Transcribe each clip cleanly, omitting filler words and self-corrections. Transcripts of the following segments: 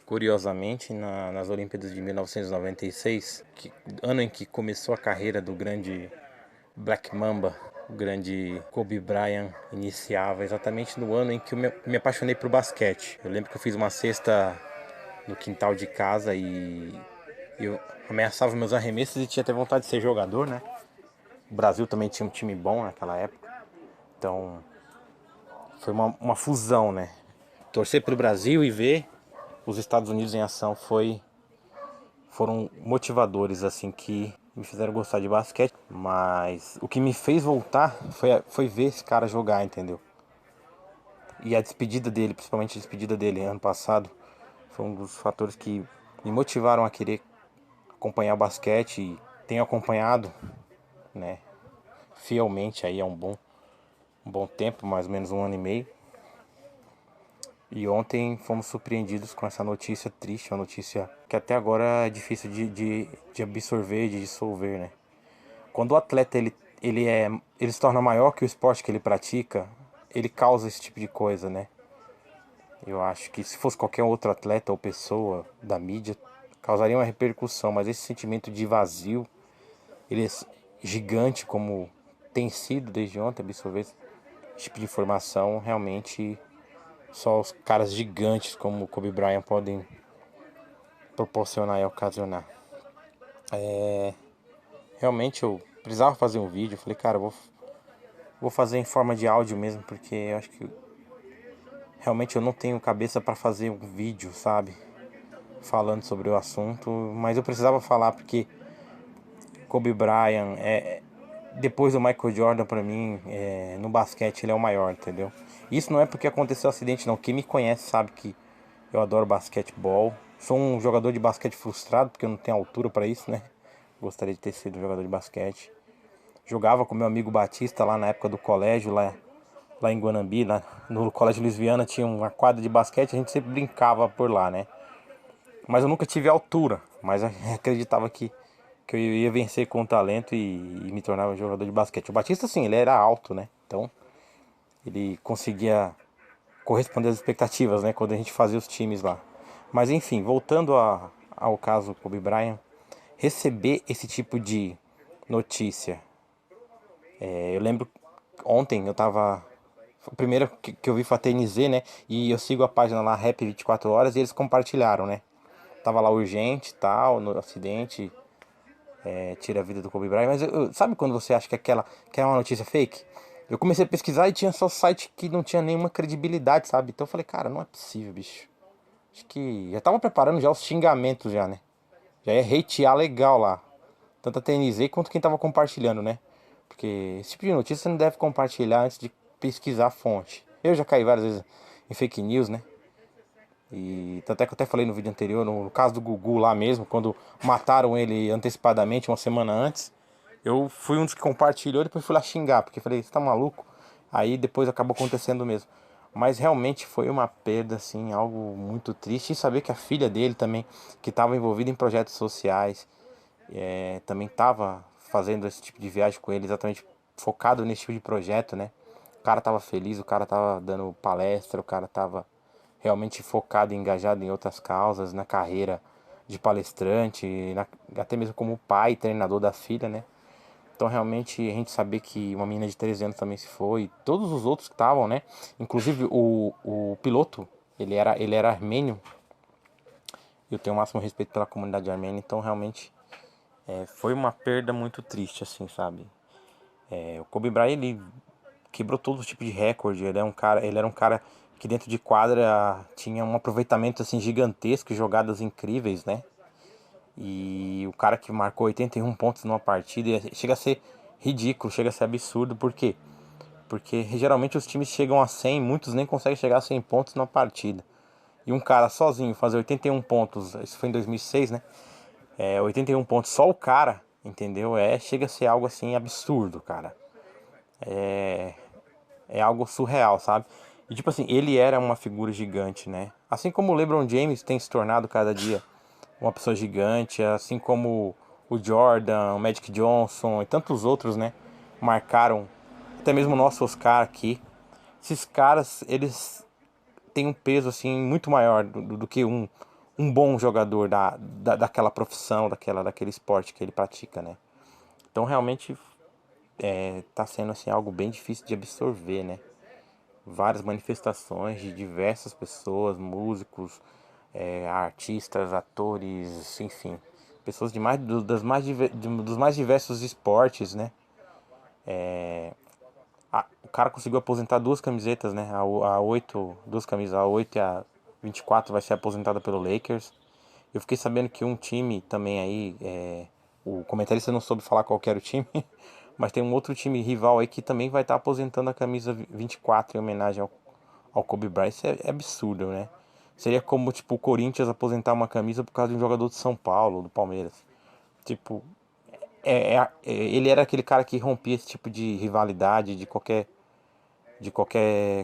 Curiosamente, nas Olimpíadas de 1996, ano em que começou a carreira do grande Black Mamba, o grande Kobe Bryant, iniciava exatamente no ano em que eu me apaixonei por basquete. Eu lembro que eu fiz uma cesta no quintal de casa e eu ameaçava meus arremessos e tinha até vontade de ser jogador, né? O Brasil também tinha um time bom naquela época, então foi uma fusão, né? Torcer pro Brasil e ver os Estados Unidos em ação foram motivadores assim que me fizeram gostar de basquete, mas o que me fez voltar foi ver esse cara jogar, entendeu? E a despedida dele, principalmente a despedida dele ano passado, foi um dos fatores que me motivaram a querer acompanhar o basquete e tenho acompanhado, né, fielmente aí há um bom tempo, mais ou menos um ano e meio. E ontem fomos surpreendidos com essa notícia triste, uma notícia que até agora é difícil de absorver, de dissolver, né? Quando o atleta ele se torna maior que o esporte que ele pratica, ele causa esse tipo de coisa, né? Eu acho que se fosse qualquer outro atleta ou pessoa da mídia, causaria uma repercussão, mas esse sentimento de vazio, ele é gigante como tem sido desde ontem, absorver esse tipo de informação, realmente só os caras gigantes como o Kobe Bryant podem proporcionar e ocasionar. Realmente eu precisava fazer um vídeo, eu falei, cara, vou fazer em forma de áudio mesmo, porque eu acho que realmente eu não tenho cabeça para fazer um vídeo, sabe? Falando sobre o assunto, mas eu precisava falar porque Kobe Bryant depois do Michael Jordan pra mim, no basquete ele é o maior, entendeu? Isso não é porque aconteceu um acidente não, quem me conhece sabe que eu adoro basquetebol. Sou um jogador de basquete frustrado porque eu não tenho altura pra isso, né? Gostaria de ter sido um jogador de basquete. Jogava com meu amigo Batista lá na época do colégio, lá em Guanambi, lá no Colégio Luiz Viana tinha uma quadra de basquete, a gente sempre brincava por lá, né? Mas eu nunca tive altura, mas acreditava que eu ia vencer com talento e me tornar um jogador de basquete. O Batista, sim, ele era alto, né? Então ele conseguia corresponder às expectativas, né? Quando a gente fazia os times lá. Mas enfim, voltando ao caso Kobe Bryant, receber esse tipo de notícia. Eu lembro ontem eu tava. O primeiro que eu vi foi a TNZ, né? E eu sigo a página lá, Rap 24 horas, e eles compartilharam, né? Tava lá urgente e tal, no acidente, tira a vida do Kobe Bryant. Mas sabe quando você acha que é uma notícia fake? Eu comecei a pesquisar e tinha só site que não tinha nenhuma credibilidade, sabe? Então eu falei, cara, não é possível, bicho. Acho que já tava preparando já os xingamentos já, né? Já ia hatear legal lá. Tanto a TNZ quanto quem tava compartilhando, né? Porque esse tipo de notícia você não deve compartilhar antes de pesquisar a fonte. Eu já caí várias vezes em fake news, né? E tanto é que eu até falei no vídeo anterior, no caso do Gugu lá mesmo, quando mataram ele antecipadamente, uma semana antes, eu fui um dos que compartilhou e depois fui lá xingar, porque falei, você tá maluco? Aí depois acabou acontecendo mesmo. Mas realmente foi uma perda, assim, algo muito triste. E saber que a filha dele também, que estava envolvida em projetos sociais, também estava fazendo esse tipo de viagem com ele, exatamente focado nesse tipo de projeto, né? O cara tava feliz, o cara tava dando palestra, o cara tava realmente focado e engajado em outras causas, na carreira de palestrante, até mesmo como pai, treinador da filha, né? Então realmente a gente saber que uma menina de 13 anos também se foi, todos os outros que estavam, né? Inclusive o piloto, ele era armênio, eu tenho o máximo respeito pela comunidade armênia, então realmente foi uma perda muito triste, assim, sabe? O Kobe Bryant, ele quebrou todo tipo de recorde, ele era um cara que dentro de quadra tinha um aproveitamento assim gigantesco, jogadas incríveis, né? E o cara que marcou 81 pontos numa partida chega a ser ridículo, chega a ser absurdo, por quê? Porque geralmente os times chegam a 100, muitos nem conseguem chegar a 100 pontos numa partida. E um cara sozinho fazer 81 pontos, isso foi em 2006, né? 81 pontos, só o cara, entendeu? Chega a ser algo assim absurdo, cara. É algo surreal, sabe? E tipo assim, ele era uma figura gigante, né? Assim como o LeBron James tem se tornado cada dia uma pessoa gigante, assim como o Jordan, o Magic Johnson e tantos outros, né? Marcaram até mesmo o nosso Oscar aqui. Esses caras, eles têm um peso assim muito maior do que um um bom jogador daquela profissão, daquele esporte que ele pratica, né? Então realmente tá sendo assim algo bem difícil de absorver, né? Várias manifestações de diversas pessoas, músicos, artistas, atores, enfim, pessoas de mais, dos mais diversos esportes, né? O cara conseguiu aposentar duas camisetas, né? A 8, duas camisas, a 8 e a 24 vai ser aposentada pelo Lakers. Eu fiquei sabendo que um time também aí, o comentarista não soube falar qual que era o time, mas tem um outro time rival aí que também vai estar aposentando a camisa 24 em homenagem ao Kobe Bryant. Isso é absurdo, né? Seria como, tipo, o Corinthians aposentar uma camisa por causa de um jogador de São Paulo, do Palmeiras. Tipo, ele era aquele cara que rompia esse tipo de rivalidade de qualquer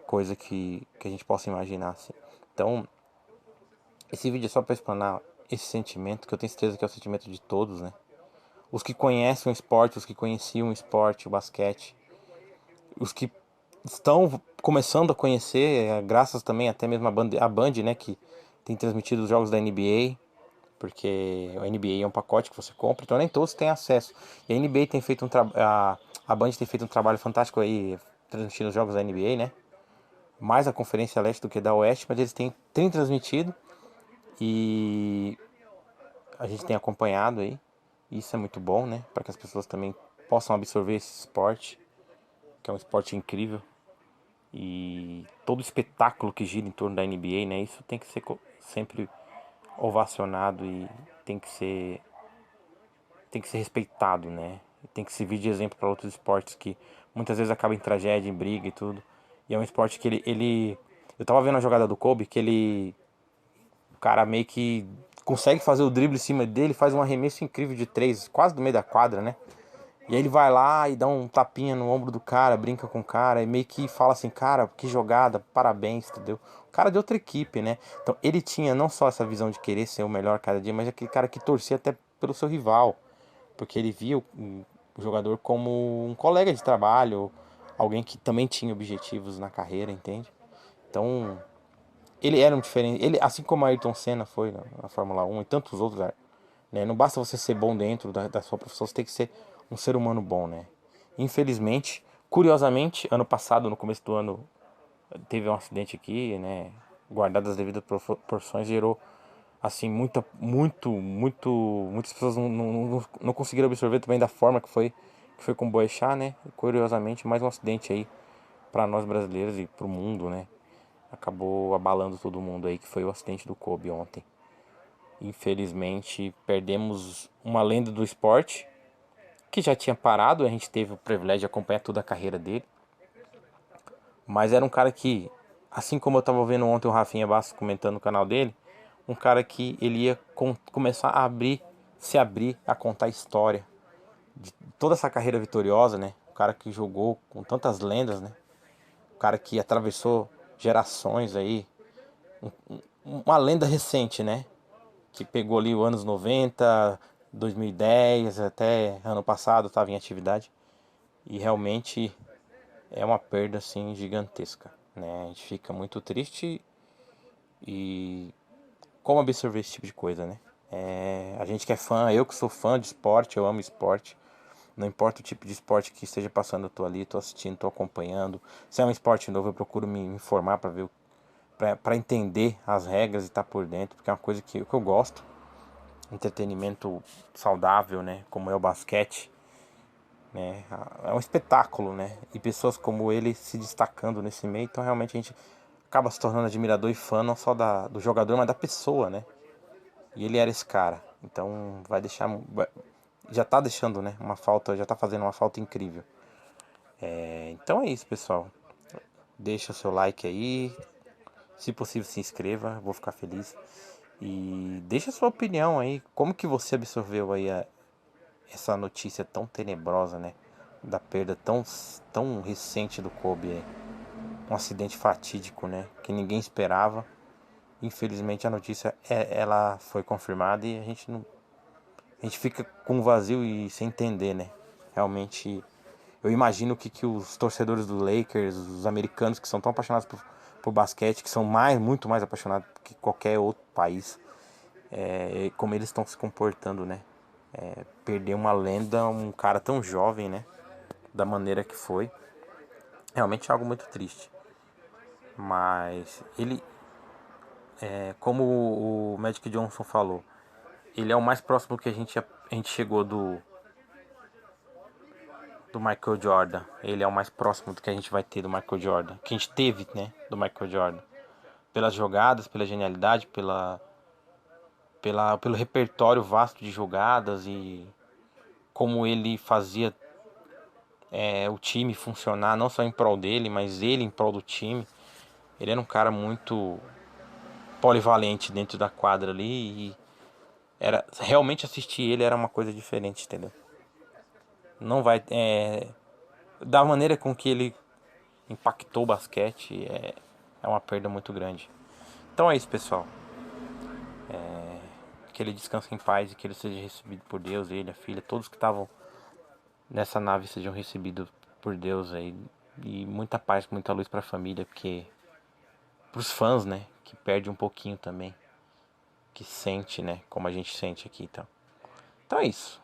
coisa que a gente possa imaginar, assim. Então, esse vídeo é só para explanar esse sentimento, que eu tenho certeza que é o sentimento de todos, né? Os que conhecem o esporte, os que conheciam o esporte, o basquete, os que estão começando a conhecer, graças também até mesmo a Band, né, que tem transmitido os jogos da NBA, porque a NBA é um pacote que você compra, então nem todos têm acesso. E a NBA tem feito a Band tem feito um trabalho fantástico aí transmitindo os jogos da NBA, né? Mais a Conferência Leste do que da Oeste, mas eles têm transmitido e a gente tem acompanhado aí. Isso é muito bom, né? Para que as pessoas também possam absorver esse esporte, que é um esporte incrível. E todo o espetáculo que gira em torno da NBA, né? Isso tem que ser sempre ovacionado e tem que ser tem que ser respeitado, né? Tem que servir de exemplo para outros esportes que muitas vezes acabam em tragédia, em briga e tudo. E é um esporte que eu tava vendo a jogada do Kobe, que o cara meio que consegue fazer o drible em cima dele, faz um arremesso incrível de três, quase do meio da quadra, né? E aí ele vai lá e dá um tapinha no ombro do cara, brinca com o cara e meio que fala assim, cara, que jogada, parabéns, entendeu? O cara de outra equipe, né? Então ele tinha não só essa visão de querer ser o melhor cada dia, mas aquele cara que torcia até pelo seu rival, porque ele via o jogador como um colega de trabalho, alguém que também tinha objetivos na carreira, entende? Então, ele era um diferente, ele, assim como a Ayrton Senna foi na Fórmula 1 e tantos outros, né? Não basta você ser bom dentro da sua profissão, você tem que ser um ser humano bom, né? Infelizmente, curiosamente, ano passado, no começo do ano, teve um acidente aqui, né? Guardado as devidas proporções, gerou assim muitas pessoas não conseguiram absorver também da forma que foi com o Boechat, né? Curiosamente, mais um acidente aí para nós brasileiros e para o mundo, né? Acabou abalando todo mundo aí, que foi o acidente do Kobe ontem. Infelizmente, perdemos uma lenda do esporte que já tinha parado, a gente teve o privilégio de acompanhar toda a carreira dele. Mas era um cara que, assim como eu estava vendo ontem o Rafinha Bastos comentando no canal dele, um cara que ele ia começar a se abrir a contar a história de toda essa carreira vitoriosa, né? O cara que jogou com tantas lendas, né? O cara que atravessou gerações aí, uma lenda recente, né? Que pegou ali os anos 90, 2010, até ano passado estava em atividade. E realmente é uma perda assim gigantesca, né? A gente fica muito triste e como absorver esse tipo de coisa, né? A gente que é fã, eu que sou fã de esporte, eu amo esporte. Não importa o tipo de esporte que esteja passando, eu tô ali, tô assistindo, tô acompanhando. Se é um esporte novo, eu procuro me informar para ver, para entender as regras e estar por dentro, porque é uma coisa que eu gosto. Entretenimento saudável, né? Como é o basquete, né? É um espetáculo, né? E pessoas como ele se destacando nesse meio, então realmente a gente acaba se tornando admirador e fã não só do jogador, mas da pessoa, né? E ele era esse cara. Então já tá deixando, né, uma falta, já tá fazendo uma falta incrível. Então é isso, pessoal. Deixa o seu like aí, se possível se inscreva, vou ficar feliz. E deixa a sua opinião aí, como que você absorveu aí essa notícia tão tenebrosa, né? Da perda tão recente do Kobe aí. Um acidente fatídico, né? Que ninguém esperava. Infelizmente a notícia ela foi confirmada e a gente fica com um vazio e sem entender, né? Realmente, eu imagino que os torcedores do Lakers, os americanos que são tão apaixonados por basquete, que são muito mais apaixonados que qualquer outro país, como eles estão se comportando, né? Perder uma lenda, um cara tão jovem, né? Da maneira que foi. Realmente é algo muito triste. Mas ele, como o Magic Johnson falou, ele é o mais próximo que a gente chegou do Michael Jordan. Ele é o mais próximo do que a gente vai ter do Michael Jordan. Que a gente teve, né? Do Michael Jordan. Pelas jogadas, pela genialidade, pelo repertório vasto de jogadas e como ele fazia o time funcionar, não só em prol dele, mas ele em prol do time. Ele era um cara muito polivalente dentro da quadra ali e realmente assistir ele era uma coisa diferente, entendeu? Não vai da maneira com que ele impactou o basquete é uma perda muito grande. Então é isso, pessoal. Que ele descanse em paz e que ele seja recebido por Deus, ele, a filha, todos que estavam nessa nave sejam recebidos por Deus aí. E muita paz, muita luz para a família, porque pros fãs, né, que perde um pouquinho também, que sente, né, como a gente sente aqui, então. Então é isso.